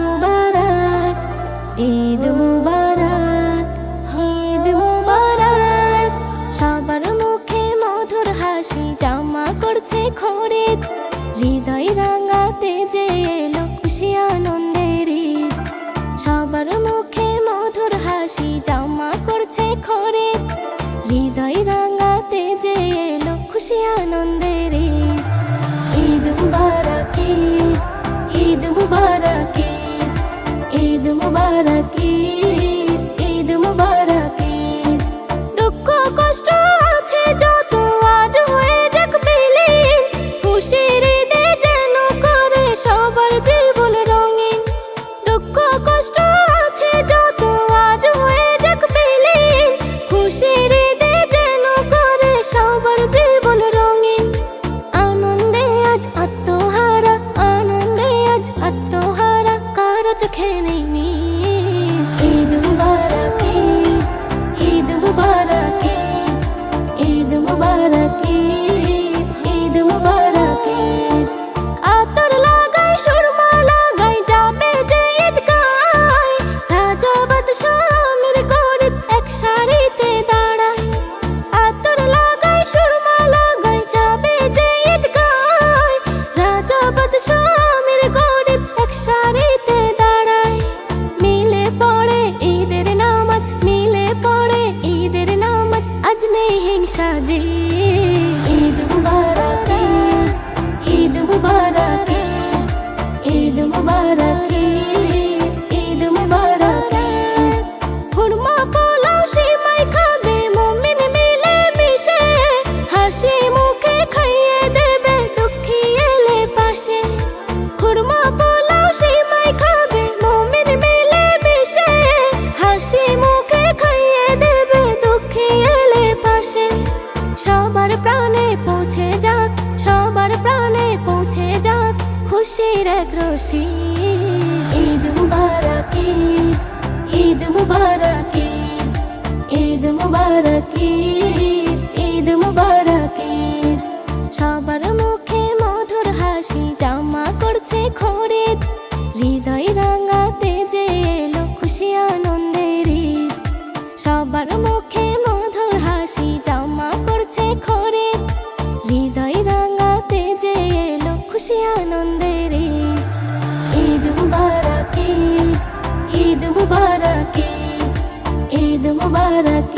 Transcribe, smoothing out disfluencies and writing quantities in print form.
মুবারক, ঈদ মুবারক, ঈদ মুবারক। সবার মুখে মধুর হাসি জামা করছে খরিদ, হৃদয় রাঙাতে যে এলো খুশি আনন্দের ঈদ। সবার মুখে মধুর হাসি জামা করছে খরিদ, হৃদয় রাঙাতে যে এলো খুশি আনন্দের ঈদ। ঈদ মুবারক, ঈদ মুবারক, ঈদ মুবারক, ঈদ মুবারক। দুঃখ কষ্ট আছে যত আজ হয়ে যাক বিলীন, খুশির ঈদে যেন করে সবার জীবন রঙিন। দুঃখ কষ্ট আছে যত আজ হয়ে যাক বিলীন, খুশির ঈদে যেন করে সবার জীবন রঙিন। আনন্দে আজ আত্মহারা, আনন্দে আজ আত্মহারা, কারো চোখে নেই নীল। ঈদ মুবারক, ঈদ মুবারক, ঈদ মুবারক, ঈদ মুবারক। আতর লাগাই সুরমা লাগাই যাবে যে ঈদগায়, রাজা বাদশা আমির গরিব এক সারিতে দাঁড়ায়। আতর লাগাই সুরমা লাগাই যাবে যে ঈদগায়, রাজা বাদশা আমির গরিব এক সারিতে দাঁড়ায়। মিলে পড়ে ঈদের নামাজ, মিলে পড়ে ঈদের নামাজ, আজ নেই হিংসা জি। ঈদ মুবারক, ঈদ মুবারক, ঈদ মুবারক, ঈদ মুবারক। খুরমা পোলাও সিমাই খাবে মুমিন মিলে মিশে, হাসি মুখে খাইয়ে দেবে দুঃখী এলে পাশে। খুরমা পোলাও সিমাই খাবে মুমিন মিলে মিশে, হাসি মুখে খাইয়ে দেবে দুঃখী এলে পাশে। সবার প্রাণে পৌঁছে যাক, সবার প্রাণে পৌঁছে যাক খুশির এক রশি। ঈদ মুবারক, ঈদ মুবারক, ঈদ মুবারক, ঈদ মুবারক। সবার মুখে মধুর হাসি জামা করছে খরিদ, হৃদয় রাঙাতে যে এলো খুশি আনন্দের ঈদ। সবার মুখে মধুর হাসি জামা করছে খরিদ, হৃদয় রাঙাতে যে এলো খুশি আনন্দের ঈদ। ঈদ মুবারক, ঈদ মুবারক, ঈদ মুবারক।